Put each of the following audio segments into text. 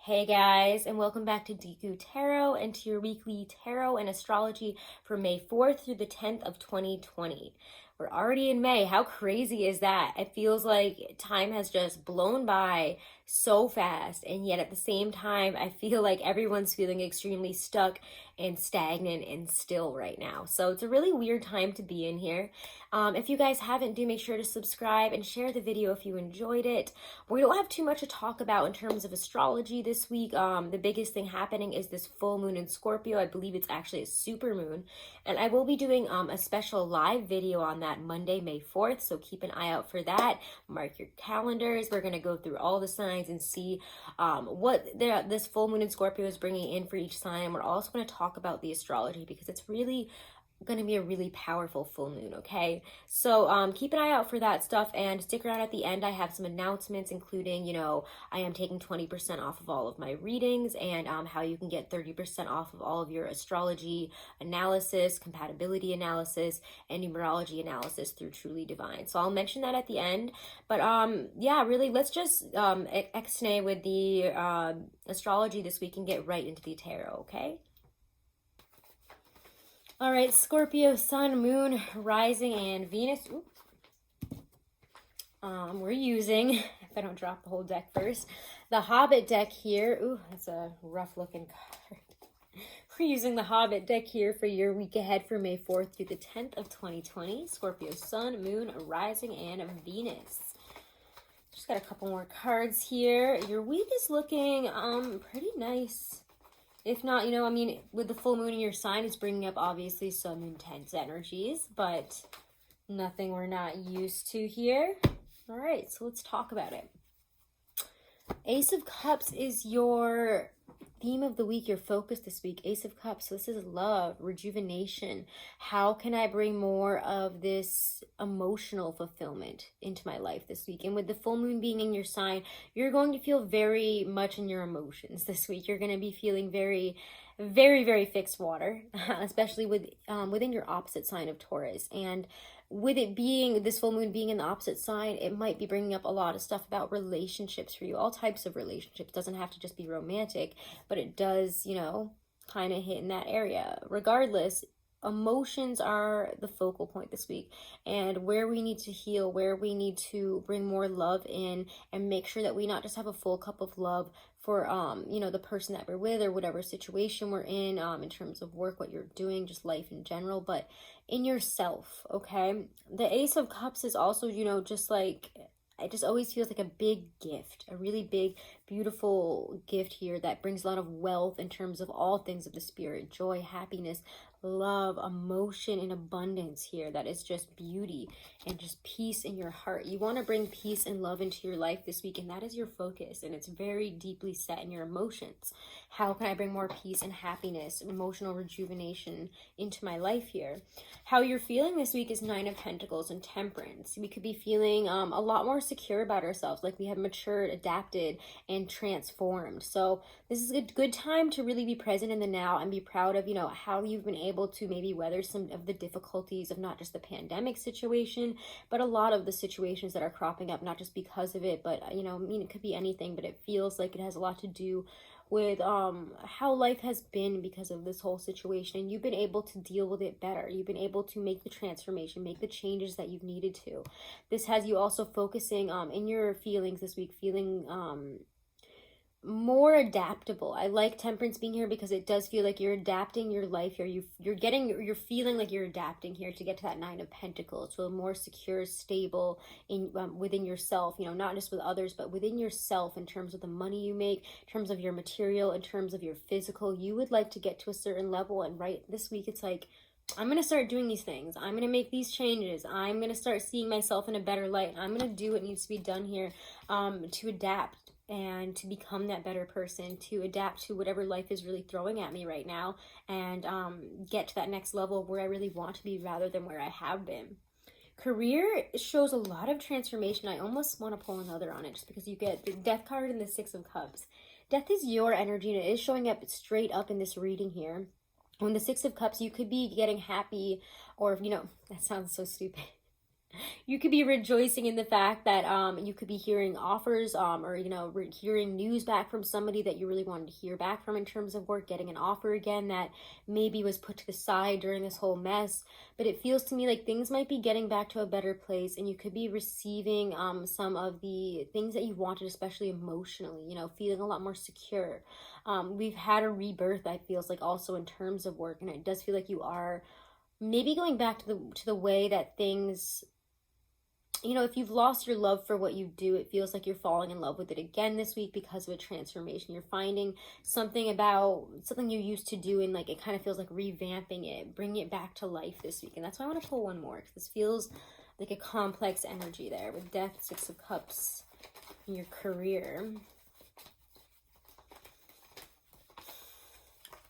Hey guys, and welcome back to Deku Tarot and to your weekly tarot and astrology for May 4th through the 10th of 2020. We're already in May. How crazy is that? It feels like time has just blown by so fast, and yet at the same time, I feel like everyone's feeling extremely stuck and stagnant and still right now. So it's a really weird time to be in here. If you guys haven't, do make sure to subscribe and share the video if you enjoyed it. We don't have too much to talk about in terms of astrology this week. The biggest thing happening is this full moon in Scorpio. I believe it's actually a super moon. And I will be doing a special live video on that Monday, May 4th. So keep an eye out for that. Mark your calendars. We're going to go through all the signs and see what this full moon in Scorpio is bringing in for each sign. And we're also going to talk about the astrology because it's really going to be a really powerful full moon. Okay, so keep an eye out for that stuff and stick around at the end. I have some announcements, including I am taking 20% off of all of my readings, and how you can get 30% off of all of your astrology analysis, compatibility analysis, and numerology analysis through Truly Divine. So I'll mention that at the end. But yeah, really, let's just ex-nay with the astrology this week and get right into the tarot. Okay. All right, Scorpio, Sun, Moon, Rising, and Venus. We're using, if I don't drop the whole deck first, the Hobbit deck here. Ooh, that's a rough looking card. We're using the Hobbit deck here for your week ahead for May 4th through the 10th of 2020. Scorpio, Sun, Moon, Rising, and Venus. Just got a couple more cards here. Your week is looking pretty nice. If not, I mean, with the full moon in your sign, it's bringing up obviously some intense energies, but nothing we're not used to here. All right, so let's talk about it. Ace of Cups is your theme of the week, your focus this week. Ace of Cups, so this is love, rejuvenation. How can I bring more of this emotional fulfillment into my life this week? And with the full moon being in your sign, you're going to feel very much in your emotions this week. You're going to be feeling very, very fixed water, especially within your opposite sign of Taurus. And with it being this full moon being in the opposite sign, it might be bringing up a lot of stuff about relationships for you, all types of relationships. It doesn't have to just be romantic, but it does, kind of hit in that area. Regardless, emotions are the focal point this week, and where we need to heal, where we need to bring more love in, and make sure that we not just have a full cup of love for the person that we're with or whatever situation we're in terms of work, what you're doing, just life in general, but in yourself. Okay, the Ace of Cups is also just like, it just always feels like a big gift, a really big, beautiful gift here that brings a lot of wealth in terms of all things of the spirit, joy, happiness, love, emotion, and abundance here. That is just beauty and just peace in your heart. You want to bring peace and love into your life this week, and that is your focus, and it's very deeply set in your emotions. How can I bring more peace and happiness, emotional rejuvenation into my life here? How you're feeling this week is Nine of Pentacles and Temperance. We could be feeling a lot more secure about ourselves, like we have matured, adapted, and transformed. So this is a good time to really be present in the now and be proud of how you've been able to maybe weather some of the difficulties of not just the pandemic situation, but a lot of the situations that are cropping up, not just because of it, but it could be anything, but it feels like it has a lot to do with how life has been because of this whole situation, and you've been able to deal with it better. You've been able to make the transformation, make the changes that you've needed to. This has you also focusing in your feelings this week, feeling more adaptable. I like Temperance being here because it does feel like you're adapting your life here. You're feeling like you're adapting here to get to that Nine of Pentacles, so more secure, stable in within yourself, not just with others, but within yourself, in terms of the money you make, in terms of your material, in terms of your physical. You would like to get to a certain level, and right this week it's like, I'm going to start doing these things. I'm going to make these changes. I'm going to start seeing myself in a better light. I'm going to do what needs to be done here to adapt and to become that better person, to adapt to whatever life is really throwing at me right now, and get to that next level where I really want to be rather than where I have been. Career shows a lot of transformation. I almost want to pull another on it just because you get the Death card and the Six of Cups. Death is your energy, and it is showing up straight up in this reading here. When the Six of Cups, you could be getting happy, or that sounds so stupid. You could be rejoicing in the fact that you could be hearing offers or hearing news back from somebody that you really wanted to hear back from in terms of work, getting an offer again that maybe was put to the side during this whole mess. But it feels to me like things might be getting back to a better place, and you could be receiving some of the things that you wanted, especially emotionally, feeling a lot more secure. We've had a rebirth, I feels like, also in terms of work, and it does feel like you are maybe going back to the way that things, if you've lost your love for what you do, it feels like you're falling in love with it again this week because of a transformation. You're finding something about something you used to do, and like it kind of feels like revamping it, bringing it back to life this week. And that's why I want to pull one more, because this feels like a complex energy there with Death, Six of Cups, in your career.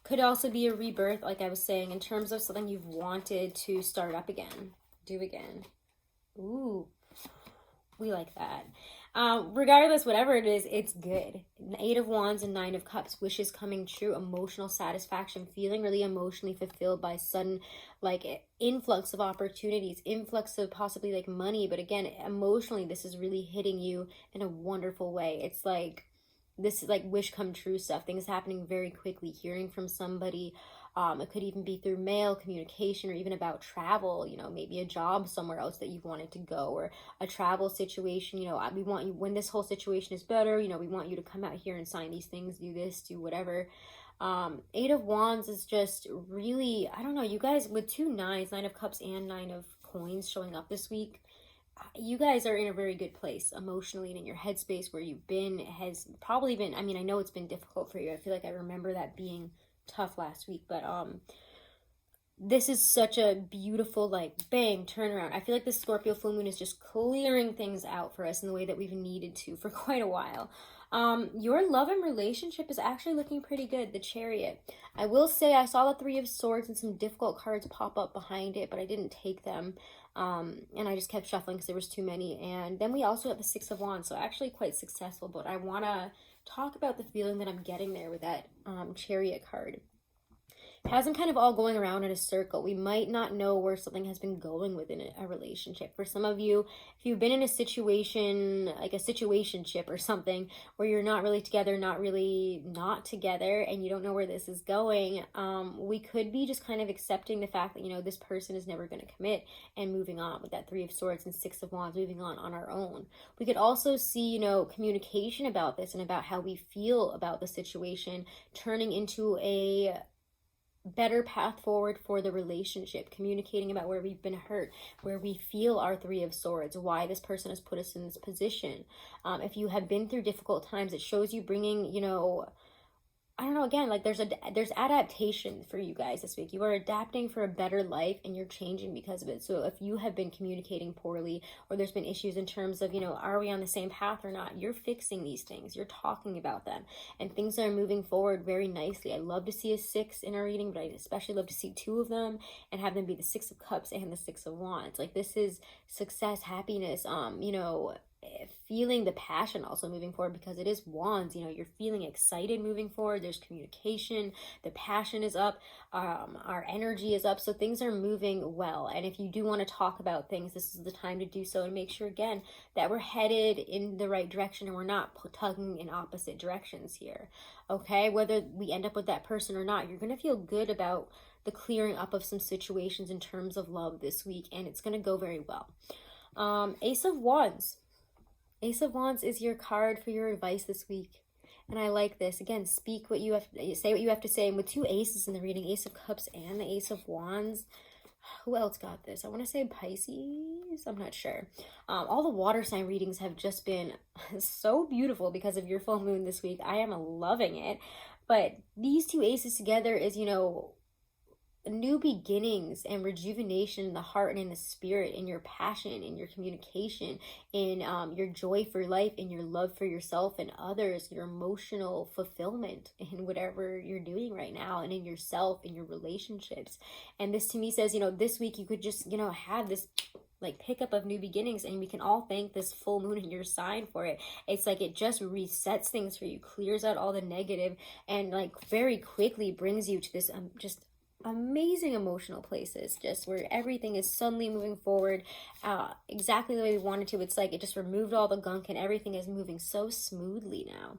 Could also be a rebirth, like I was saying, in terms of something you've wanted to start up again, do again. Ooh, we like that. Regardless, whatever it is, it's good. 8 of Wands and 9 of Cups, wishes coming true, emotional satisfaction, feeling really emotionally fulfilled by sudden like influx of opportunities, influx of possibly like money. But again, emotionally, this is really hitting you in a wonderful way. It's like, this is like wish come true stuff. Things happening very quickly, hearing from somebody. It could even be through mail, communication, or even about travel, maybe a job somewhere else that you've wanted to go, or a travel situation. We want you, when this whole situation is better, we want you to come out here and sign these things, do this, do whatever. 8 of Wands is just really, I don't know, you guys with 2 9s, 9 of Cups and 9 of Coins showing up this week. You guys are in a very good place emotionally, and in your headspace where you've been has probably been, I know it's been difficult for you. I feel like I remember that being tough last week, but this is such a beautiful like bang turnaround. I feel like the Scorpio full moon is just clearing things out for us in the way that we've needed to for quite a while. Your love and relationship is actually looking pretty good. The Chariot, I will say, I saw the 3 of Swords and some difficult cards pop up behind it, but I didn't take them, and I just kept shuffling because there was too many. And then we also have the 6 of Wands, so actually quite successful. But I want to talk about the feeling that I'm getting there with that Chariot card. It has them kind of all going around in a circle. We might not know where something has been going within a relationship. For some of you, if you've been in a situation, like a situationship or something, where you're not really together, not really not together, and you don't know where this is going, we could be just kind of accepting the fact that, this person is never going to commit, and moving on with that 3 of Swords and 6 of Wands, moving on our own. We could also see, communication about this and about how we feel about the situation turning into a better path forward for the relationship, communicating about where we've been hurt, where we feel our 3 of Swords, why this person has put us in this position. If you have been through difficult times, it shows you bringing, I don't know, again, like there's adaptation for you guys this week. You are adapting for a better life, and you're changing because of it. So if you have been communicating poorly, or there's been issues in terms of, are we on the same path or not? You're fixing these things. You're talking about them, and things are moving forward very nicely. I love to see a 6 in our reading, but I especially love to see 2 of them and have them be the 6 of Cups and the 6 of Wands. Like, this is success, happiness, feeling the passion also moving forward, because it is Wands. You're feeling excited moving forward. There's communication, the passion is up, our energy is up, so things are moving well. And if you do want to talk about things, this is the time to do so, and make sure again that we're headed in the right direction and we're not tugging in opposite directions here. Okay, whether we end up with that person or not, you're going to feel good about the clearing up of some situations in terms of love this week, and it's going to go very well. Ace of Wands. Ace of Wands is your card for your advice this week. And I like this. Again, speak what you have to say, what you have to say. And with 2 aces in the reading, Ace of Cups and the Ace of Wands, who else got this? I want to say Pisces. I'm not sure. All the water sign readings have just been so beautiful because of your full moon this week. I am loving it. But these 2 aces together is, new beginnings and rejuvenation in the heart and in the spirit, in your passion, in your communication, in your joy for life, in your love for yourself and others, your emotional fulfillment in whatever you're doing right now, and in yourself, in your relationships. And this to me says, this week you could just, have this like pickup of new beginnings, and we can all thank this full moon in your sign for it. It's like it just resets things for you, clears out all the negative, and like very quickly brings you to this just amazing emotional places, just where everything is suddenly moving forward exactly the way we wanted to. It's like it just removed all the gunk and everything is moving so smoothly now.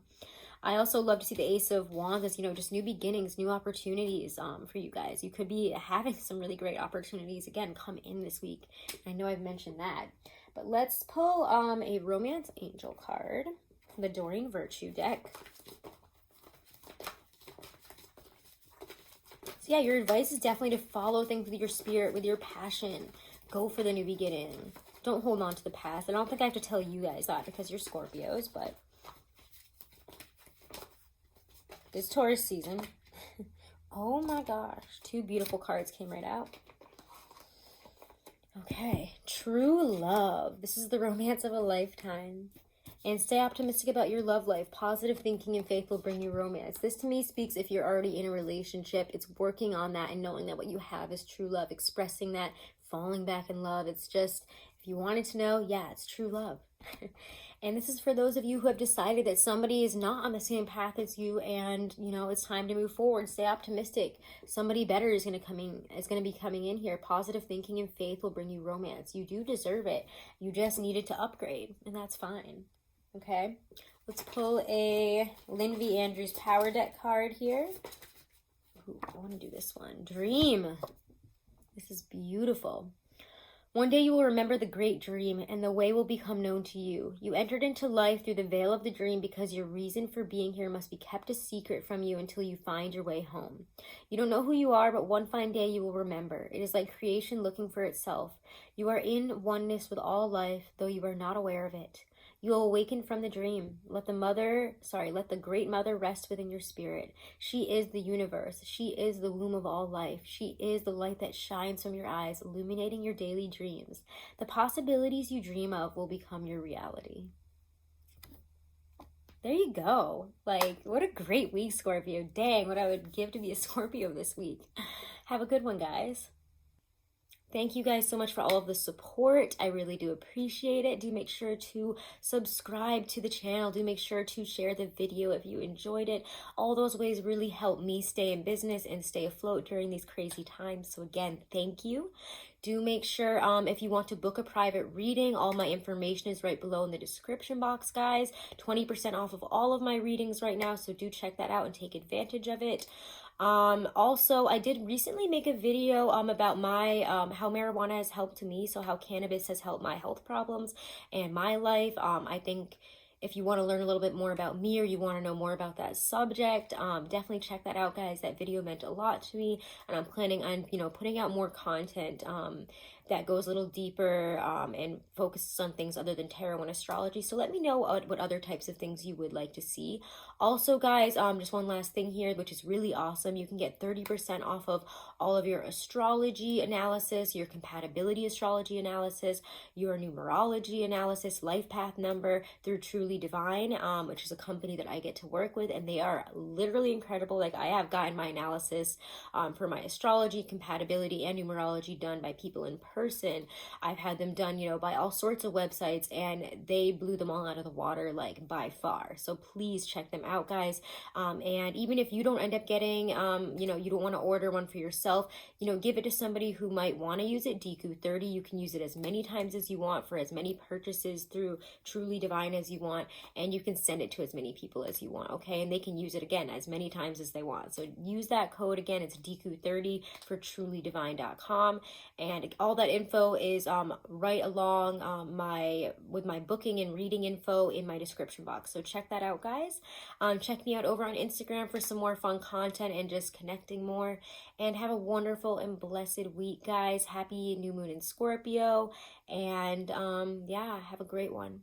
I also love to see the Ace of Wands as, you know, just new beginnings, new opportunities for you guys. You could be having some really great opportunities, again, come in this week. I know I've mentioned that. But let's pull a Romance Angel card, the Doreen Virtue deck. So yeah, your advice is definitely to follow things with your spirit, with your passion. Go for the new beginning. Don't hold on to the past. I don't think I have to tell you guys that because you're Scorpios, but this Taurus season. Oh my gosh, two beautiful cards came right out. Okay, true love. This is the romance of a lifetime. And stay optimistic about your love life. Positive thinking and faith will bring you romance. This to me speaks if you're already in a relationship. It's working on that and knowing that what you have is true love. Expressing that, falling back in love. It's just, if you wanted to know, yeah, it's true love. And this is for those of you who have decided that somebody is not on the same path as you and, you know, it's time to move forward. Stay optimistic. Somebody better is going to be coming in here. Positive thinking and faith will bring you romance. You do deserve it. You just needed to upgrade, and that's fine. Okay, let's pull a Lynn V. Andrews Power Deck card here. Ooh, I want to do this one. Dream. This is beautiful. One day you will remember the great dream, and the way will become known to you. You entered into life through the veil of the dream because your reason for being here must be kept a secret from you until you find your way home. You don't know who you are, but one fine day you will remember. It is like creation looking for itself. You are in oneness with all life, though you are not aware of it. You will awaken from the dream. Let the great mother rest within your spirit. She is the universe. She is the womb of all life. She is the light that shines from your eyes, illuminating your daily dreams. The possibilities you dream of will become your reality. There you go. Like, what a great week, Scorpio. Dang, what I would give to be a Scorpio this week. Have a good one, guys. Thank you guys so much for all of the support. I really do appreciate it. Do make sure to subscribe to the channel. Do make sure to share the video if you enjoyed it. All those ways really help me stay in business and stay afloat during these crazy times. So again, thank you. Do make sure if you want to book a private reading, all my information is right below in the description box, guys. 20% off of all of my readings right now. So do check that out and take advantage of it. Also, I did recently make a video about my how marijuana has helped me, so how cannabis has helped my health problems and my life. I think if you want to learn a little bit more about me or you want to know more about that subject, definitely check that out, guys. That video meant a lot to me, and I'm planning on, you know, putting out more content that goes a little deeper and focuses on things other than tarot and astrology. So let me know what other types of things you would like to see. Also, guys, just one last thing here, which is really awesome. You can get 30% off of all of your astrology analysis, your compatibility astrology analysis, your numerology analysis, life path number through Truly Divine, which is a company that I get to work with, and they are literally incredible. Like, I have gotten my analysis for my astrology, compatibility, and numerology done by people in person. I've had them done, you know, by all sorts of websites, and they blew them all out of the water, like, by far. So please check them out, guys. And even if you don't end up getting, you know, you don't want to order one for yourself, you know, give it to somebody who might want to use it. Deku 30, you can use it as many times as you want for as many purchases through Truly Divine as you want, and you can send it to as many people as you want, okay? And they can use it again as many times as they want. So use that code again. It's Deku 30 for trulydivine.com, and all that info is right along with my booking and reading info in my description box. So check that out, guys. Check me out over on Instagram for some more fun content and just connecting more. And have a wonderful and blessed week, guys. Happy new moon in Scorpio. And yeah, have a great one.